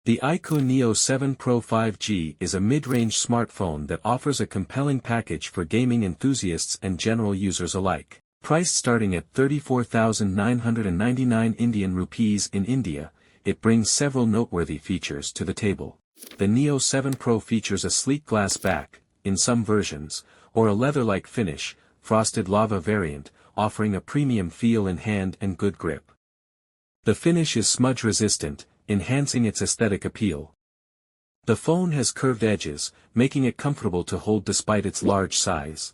The iQOO Neo 7 Pro 5G is a mid-range smartphone that offers a compelling package for gaming enthusiasts and general users alike. Priced starting at 34,999 Indian rupees in India, it brings several noteworthy features to the table. The Neo 7 Pro features a sleek glass back, in some versions, or a leather-like finish, frosted lava variant, offering a premium feel in hand and good grip. The finish is smudge-resistant, enhancing its aesthetic appeal. The phone has curved edges, making it comfortable to hold despite its large size.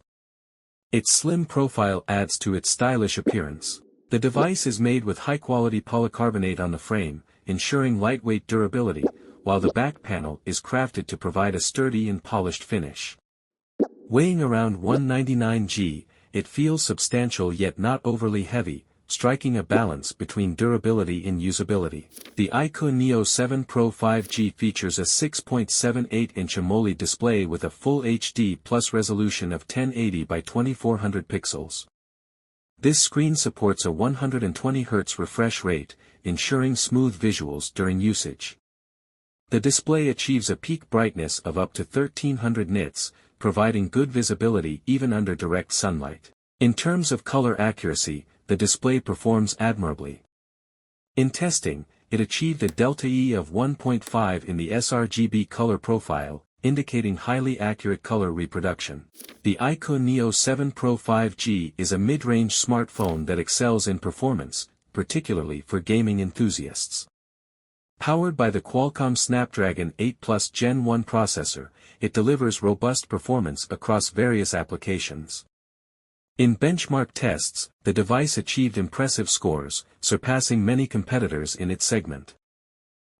Its slim profile adds to its stylish appearance. The device is made with high-quality polycarbonate on the frame, ensuring lightweight durability, while the back panel is crafted to provide a sturdy and polished finish. Weighing around 199 g, it feels substantial yet not overly heavy, striking a balance between durability and usability. The iQOO Neo 7 Pro 5G features a 6.78-inch AMOLED display with a Full HD Plus resolution of 1080 by 2400 pixels. This screen supports a 120 Hz refresh rate, ensuring smooth visuals during usage. The display achieves a peak brightness of up to 1300 nits, providing good visibility even under direct sunlight. In terms of color accuracy, the display performs admirably. In testing, it achieved a delta E of 1.5 in the sRGB color profile, indicating highly accurate color reproduction. The iQOO Neo 7 Pro 5G is a mid-range smartphone that excels in performance, particularly for gaming enthusiasts. Powered by the Qualcomm Snapdragon 8 Plus Gen 1 processor, it delivers robust performance across various applications. In benchmark tests, the device achieved impressive scores, surpassing many competitors in its segment.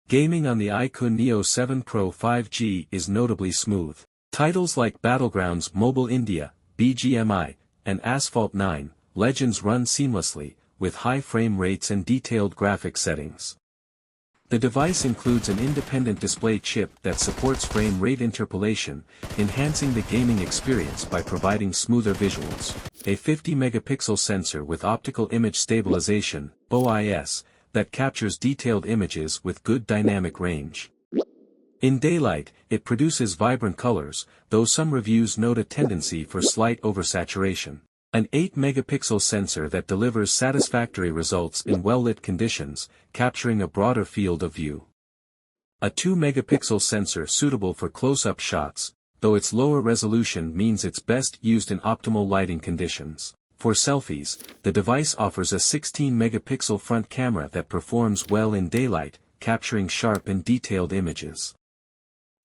Gaming on the iQOO Neo 7 Pro 5G is notably smooth. Titles like Battlegrounds Mobile India, BGMI, and Asphalt 9, Legends run seamlessly, with high frame rates and detailed graphic settings. The device includes an independent display chip that supports frame rate interpolation, enhancing the gaming experience by providing smoother visuals. A 50-megapixel sensor with optical image stabilization, OIS, that captures detailed images with good dynamic range. In daylight, it produces vibrant colors, though some reviews note a tendency for slight oversaturation. An 8-megapixel sensor that delivers satisfactory results in well-lit conditions, capturing a broader field of view. A 2-megapixel sensor suitable for close-up shots, though its lower resolution means it's best used in optimal lighting conditions. For selfies, the device offers a 16-megapixel front camera that performs well in daylight, capturing sharp and detailed images.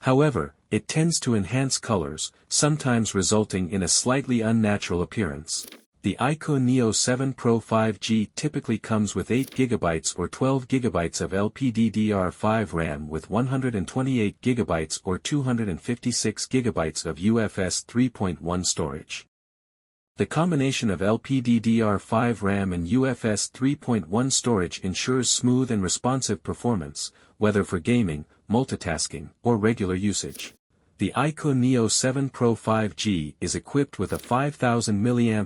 However, it tends to enhance colors, sometimes resulting in a slightly unnatural appearance. The iQOO Neo 7 Pro 5G typically comes with 8GB or 12GB of LPDDR5 RAM with 128GB or 256GB of UFS 3.1 storage. The combination of LPDDR5 RAM and UFS 3.1 storage ensures smooth and responsive performance, whether for gaming, multitasking, or regular usage. The iQOO Neo 7 Pro 5G is equipped with a 5000 mAh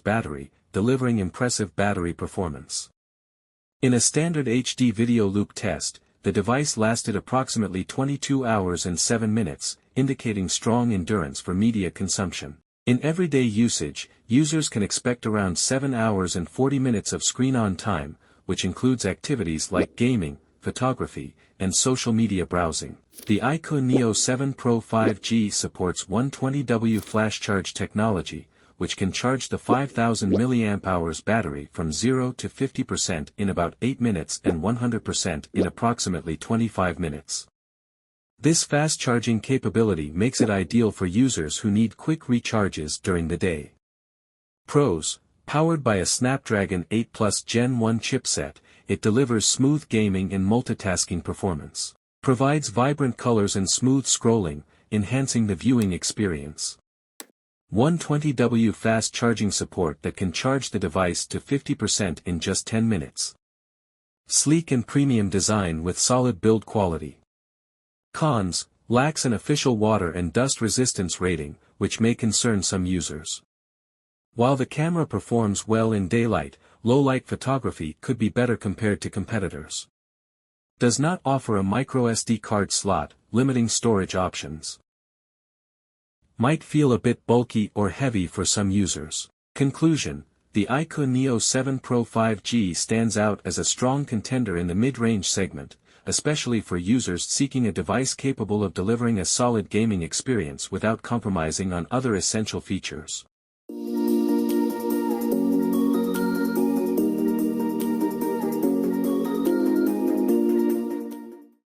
battery, delivering impressive battery performance. In a standard HD video loop test, the device lasted approximately 22 hours and 7 minutes, indicating strong endurance for media consumption. In everyday usage, users can expect around 7 hours and 40 minutes of screen-on time, which includes activities like gaming, photography, and social media browsing. The iQOO Neo 7 Pro 5G supports 120W flash charge technology, which can charge the 5000 mAh battery from 0 to 50% in about 8 minutes and 100% in approximately 25 minutes. This fast charging capability makes it ideal for users who need quick recharges during the day. Pros: powered by a Snapdragon 8 Plus Gen 1 chipset, it delivers smooth gaming and multitasking performance. Provides vibrant colors and smooth scrolling, enhancing the viewing experience. 120W fast charging support that can charge the device to 50% in just 10 minutes. Sleek and premium design with solid build quality. Cons: lacks an official water and dust resistance rating, which may concern some users. While the camera performs well in daylight, low-light photography could be better compared to competitors. Does not offer a microSD card slot, limiting storage options. Might feel a bit bulky or heavy for some users. Conclusion: the iQOO Neo 7 Pro 5G stands out as a strong contender in the mid-range segment, especially for users seeking a device capable of delivering a solid gaming experience without compromising on other essential features.